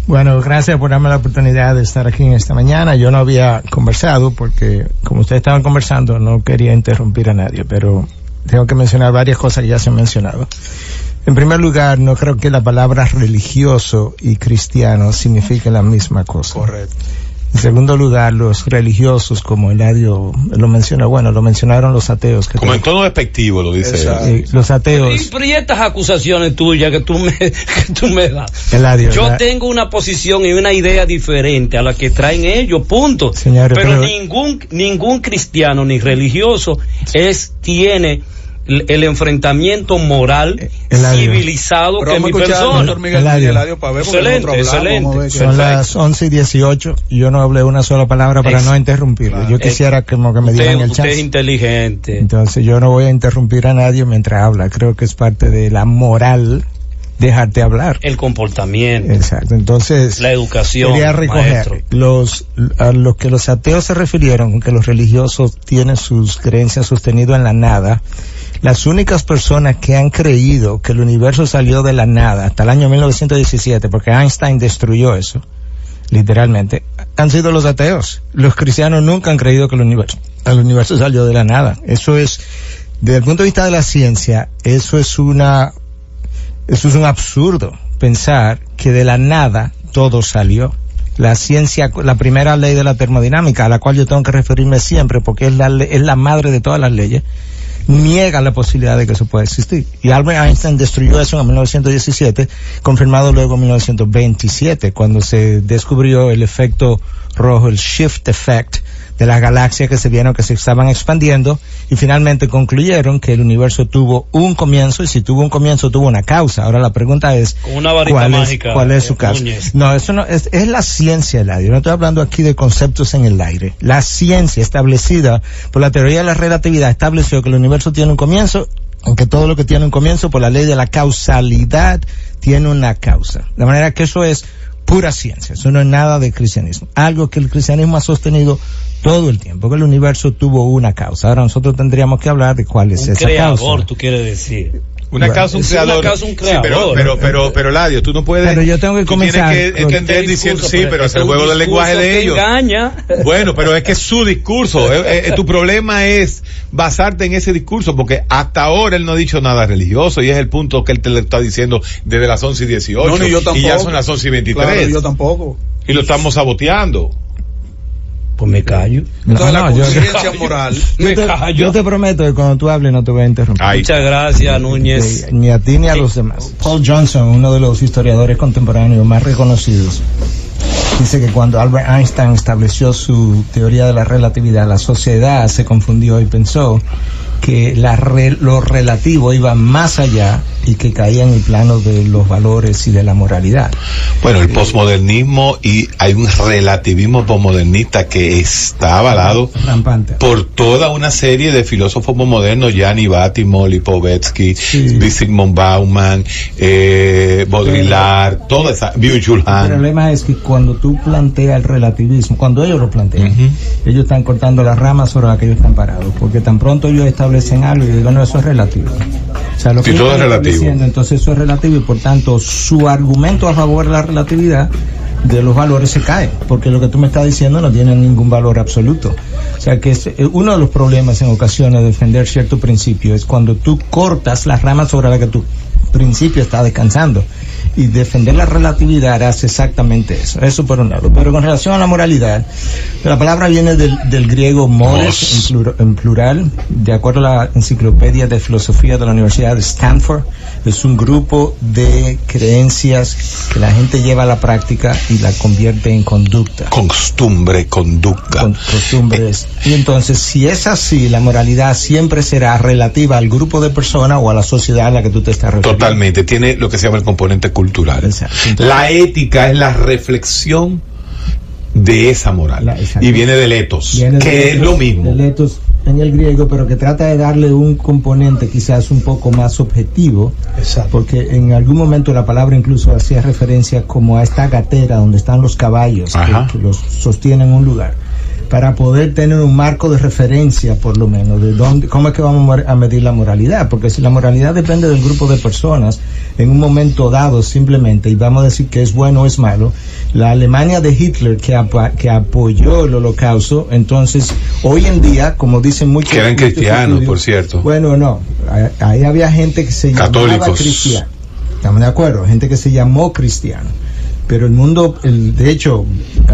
Bueno, gracias por darme la oportunidad de estar aquí en esta mañana. Yo no había conversado porque, como ustedes estaban conversando, no quería interrumpir a nadie, pero tengo que mencionar varias cosas que ya se han mencionado. En primer lugar, no creo que la palabra religioso y cristiano signifiquen la misma cosa. Correcto. En segundo lugar, los religiosos, como Eladio lo menciona, bueno, lo mencionaron los ateos. Como en tono despectivo lo dice. Los ateos. Pero y estas acusaciones tuyas que tú me das. Eladio, yo tengo una posición y una idea diferente a la que traen ellos, punto. Señores, pero ningún cristiano ni religioso tiene el enfrentamiento moral civilizado que mi persona. Excelente. Son las 11:18 y yo no hablé una sola palabra para no interrumpirlo. Claro. Yo quisiera como que me dieran el chance. Usted es inteligente. Entonces yo no voy a interrumpir a nadie mientras habla. Creo que es parte de la moral dejarte hablar. El comportamiento. Exacto. Entonces, la educación. Quería recoger a lo que los ateos se refirieron con que los religiosos tienen sus creencias sostenidas en la nada. Las únicas personas que han creído que el universo salió de la nada hasta el año 1917, porque Einstein destruyó eso, literalmente, han sido los ateos. Los cristianos nunca han creído que el universo salió de la nada. Eso es, desde el punto de vista de la ciencia, eso es un absurdo, pensar que de la nada todo salió. La ciencia, la primera ley de la termodinámica, a la cual yo tengo que referirme siempre, porque es la madre de todas las leyes, niega la posibilidad de que eso pueda existir. Y Albert Einstein destruyó eso en 1917, confirmado luego en 1927, cuando se descubrió el efecto rojo, el shift effect, de las galaxias que se vieron que se estaban expandiendo, y finalmente concluyeron que el universo tuvo un comienzo, y si tuvo un comienzo tuvo una causa. Ahora la pregunta es, ¿cuál es su causa? No, eso no es la ciencia, Eladio. No estoy hablando aquí de conceptos en el aire. La ciencia establecida por la teoría de la relatividad estableció que el universo tiene un comienzo, aunque todo lo que tiene un comienzo por la ley de la causalidad tiene una causa. De manera que eso es pura ciencia, eso no es nada de cristianismo. Algo que el cristianismo ha sostenido todo el tiempo, que el universo tuvo una causa. Ahora nosotros tendríamos que hablar de cuál es esa causa. Un creador, tú quieres decir. Una causa, un creador. Un creador. Sí, pero Eladio, tú no puedes. Pero yo tengo que comenzar. Tienes que entender diciendo sí, pero es el juego del lenguaje de ellos. Engaña. Bueno, pero es que es su discurso. Tu problema es basarte en ese discurso, porque hasta ahora él no ha dicho nada religioso, y es el punto que él te le está diciendo desde las 11:18. No, ni yo tampoco. Y ya son las 11:23. Claro, yo tampoco. Y lo estamos saboteando. Pues me callo. Entonces la conciencia moral. Yo te prometo que cuando tú hables no te voy a interrumpir. Muchas gracias, Núñez. Ni a ti ni a los demás. Paul Johnson, uno de los historiadores contemporáneos más reconocidos, dice que cuando Albert Einstein estableció su teoría de la relatividad, la sociedad se confundió y pensó que lo relativo iba más allá y que caía en el plano de los valores y de la moralidad. Bueno, el posmodernismo, y hay un relativismo posmodernista que está avalado rampante por toda una serie de filósofos posmodernos, Gianni Battimo, Lipovetsky, Zygmunt Bauman, Baudrillard, toda esa, Byung-Chul Han. El problema es que cuando tú planteas el relativismo, cuando ellos lo plantean, ellos están cortando las ramas sobre las que ellos están parados, porque tan pronto ellos establecen algo y digo, no, eso es relativo. O sea, lo que todo es relativo. Entonces eso es relativo, y por tanto su argumento a favor de la relatividad de los valores se cae, porque lo que tú me estás diciendo no tiene ningún valor absoluto. O sea que uno de los problemas en ocasiones de defender cierto principio es cuando tú cortas las ramas sobre las que tu principio está descansando, y defender la relatividad hace exactamente eso por un lado. Pero con relación a la moralidad, la palabra viene del griego mores, en plural, de acuerdo a la enciclopedia de filosofía de la Universidad de Stanford. Es un grupo de creencias que la gente lleva a la práctica y la convierte en conducta. Costumbre, conducta. Costumbres. Y entonces, si es así, la moralidad siempre será relativa al grupo de personas o a la sociedad a la que tú te estás refiriendo. Totalmente, tiene lo que se llama el componente cultural. Exacto. La ética es la reflexión de esa moral, y viene del etos, que es lo mismo. El etos en el griego, pero que trata de darle un componente quizás un poco más objetivo. Exacto. Porque en algún momento la palabra incluso hacía referencia como a esta gatera donde están los caballos que los sostienen en un lugar. para poder tener un marco de referencia, por lo menos, de dónde, cómo es que vamos a medir la moralidad, porque si la moralidad depende del grupo de personas en un momento dado simplemente, y vamos a decir que es bueno o es malo, la Alemania de Hitler que apoyó el holocausto, entonces hoy en día, como dicen muchos, que eran cristianos, por cierto. Bueno, no, ahí había gente que se llamaba cristiano, estamos de acuerdo, gente que se llamó cristiano. Pero el mundo, de hecho,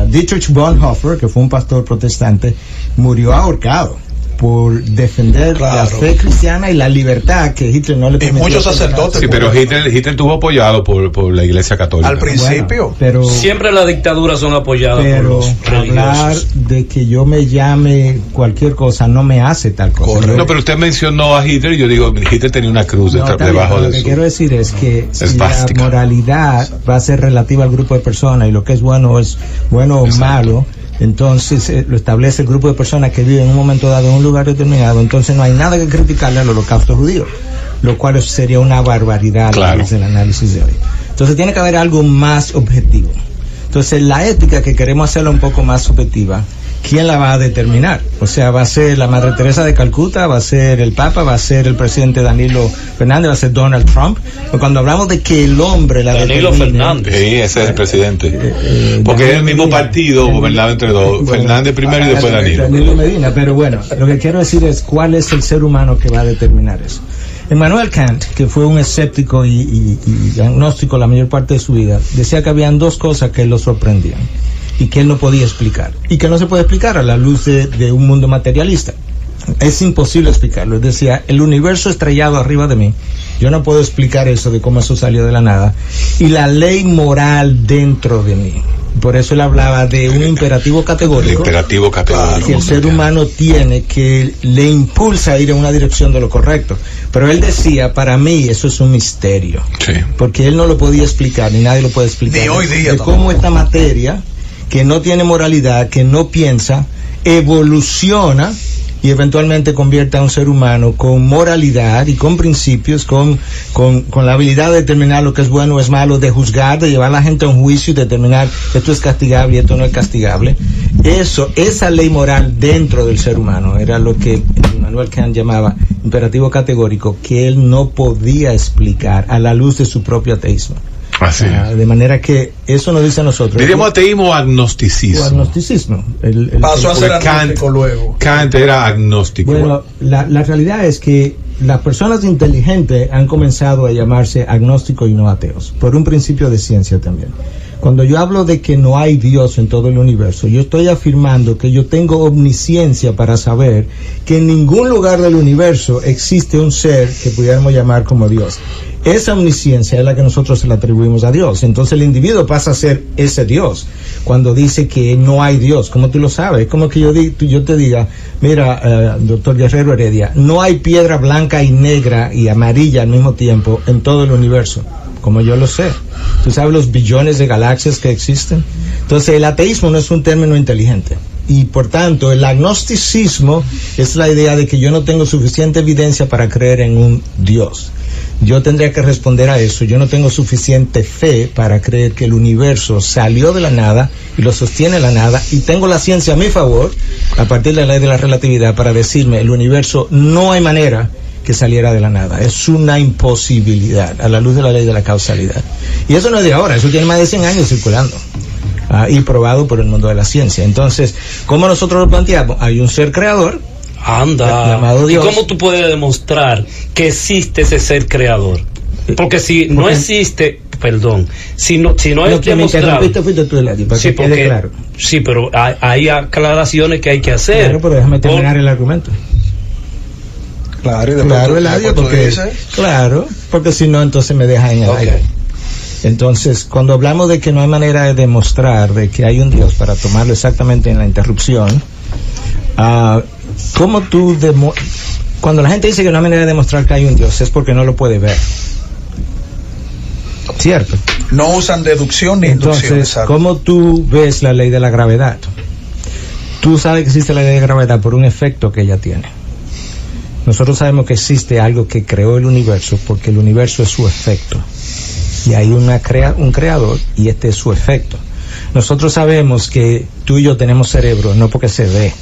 Dietrich Bonhoeffer, que fue un pastor protestante, murió ahorcado por defender la fe cristiana y la libertad que Hitler no le permitió. Y muchos sacerdotes. Sí, pero Hitler estuvo apoyado por la Iglesia Católica. Al principio. Bueno, pero siempre las dictaduras son apoyadas por los hablar religiosos. de que yo me llame cualquier cosa no me hace tal cosa. Correcto. No, pero usted mencionó a Hitler y yo digo, Hitler tenía una cruz debajo de Lo que su... quiero decir es que si la Espástica. moralidad va a ser relativa al grupo de personas y lo que es bueno o malo, entonces lo establece el grupo de personas que viven en un momento dado en un lugar determinado, entonces no hay nada que criticarle al holocausto judío, lo cual sería una barbaridad desde el análisis de hoy. Entonces tiene que haber algo más objetivo. Entonces la ética, que queremos hacerla un poco más subjetiva, ¿quién la va a determinar? O sea, ¿va a ser la Madre Teresa de Calcuta? ¿Va a ser el Papa? ¿Va a ser el presidente Danilo Fernández? ¿Va a ser Donald Trump? Pero cuando hablamos de que el hombre la Danilo determine, Fernández. Sí, ese es el presidente. Porque es el mismo partido gobernado entre dos. Bueno, Fernández primero y después Danilo. Danilo Medina, pero bueno, lo que quiero decir es cuál es el ser humano que va a determinar eso. Immanuel Kant, que fue un escéptico y agnóstico la mayor parte de su vida, decía que habían dos cosas que lo sorprendían y que él no podía explicar, y que no se puede explicar a la luz de un mundo materialista. Es imposible explicarlo. Él decía, el universo estrellado arriba de mí, yo no puedo explicar eso de cómo eso salió de la nada, y la ley moral dentro de mí. Por eso él hablaba de un imperativo categórico. El imperativo categórico. Que el ser humano tiene, que le impulsa a ir en una dirección de lo correcto. Pero él decía, para mí eso es un misterio. Sí. Porque él no lo podía explicar, ni nadie lo puede explicar. Ni hoy día de cómo esta materia, que no tiene moralidad, que no piensa, evoluciona y eventualmente convierte a un ser humano con moralidad y con principios, con la habilidad de determinar lo que es bueno o es malo, de juzgar, de llevar a la gente a un juicio y determinar esto es castigable y esto no es castigable. Esa ley moral dentro del ser humano era lo que Immanuel Kant llamaba imperativo categórico, que él no podía explicar a la luz de su propio ateísmo. Así es. De manera que eso nos dice a nosotros. ¿Diríamos ateísmo o agnosticismo? O agnosticismo. Pasó a ser Kant, agnóstico luego. Kant era agnóstico. Bueno, la realidad es que las personas inteligentes han comenzado a llamarse agnósticos y no ateos, por un principio de ciencia también. Cuando yo hablo de que no hay Dios en todo el universo, yo estoy afirmando que yo tengo omnisciencia para saber que en ningún lugar del universo existe un ser que pudiéramos llamar como Dios. Esa omnisciencia es la que nosotros se la atribuimos a Dios. Entonces el individuo pasa a ser ese Dios cuando dice que no hay Dios. ¿Cómo tú lo sabes? Es como que yo te diga, mira, doctor Guerrero Heredia, no hay piedra blanca y negra y amarilla al mismo tiempo en todo el universo, como yo lo sé. ¿Tú sabes los billones de galaxias que existen? Entonces el ateísmo no es un término inteligente. Y por tanto el agnosticismo es la idea de que yo no tengo suficiente evidencia para creer en un Dios. Yo tendría que responder a eso. Yo no tengo suficiente fe para creer que el universo salió de la nada y lo sostiene la nada, y tengo la ciencia a mi favor a partir de la ley de la relatividad para decirme el universo no hay manera que saliera de la nada, es una imposibilidad a la luz de la ley de la causalidad. Y eso no es de ahora, eso tiene más de 100 años circulando y probado por el mundo de la ciencia. Entonces, ¿cómo nosotros lo planteamos? Hay un ser creador, llamado Dios. ¿Y cómo tú puedes demostrar que existe ese ser creador? Porque si no existe, perdón, si no es demostrado. Fuiste tú, Eladio, para que quede claro. Sí, pero hay aclaraciones que hay que hacer. Claro, pero déjame terminar el argumento. Claro, Eladio, porque si no, entonces me deja en el aire. Entonces, cuando hablamos de que no hay manera de demostrar de que hay un Dios, para tomarlo exactamente en la interrupción, ¿cómo tú cuando la gente dice que no hay manera de demostrar que hay un Dios, es porque no lo puede ver? ¿Cierto? No usan deducción ni inducción. Entonces, ¿cómo tú ves la ley de la gravedad? Tú sabes que existe la ley de gravedad por un efecto que ella tiene. Nosotros sabemos que existe algo que creó el universo porque el universo es su efecto. Y hay un creador y este es su efecto. Nosotros sabemos que tú y yo tenemos cerebro, no porque se ve,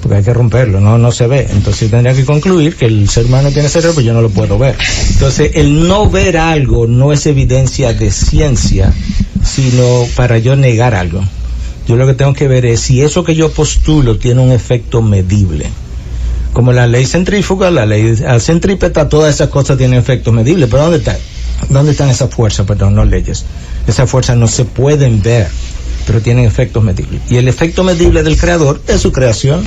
porque hay que romperlo, no se ve. Entonces tendría que concluir que el ser humano tiene cerebro, pero yo no lo puedo ver. Entonces el no ver algo no es evidencia de ciencia, sino para yo negar algo. Yo lo que tengo que ver es si eso que yo postulo tiene un efecto medible. Como la ley centrífuga, la ley centrípeta, todas esas cosas tienen efectos medibles. ¿Pero dónde está? ¿Dónde están esas fuerzas? Perdón, no leyes. Esas fuerzas no se pueden ver, pero tienen efectos medibles. Y el efecto medible del creador es su creación.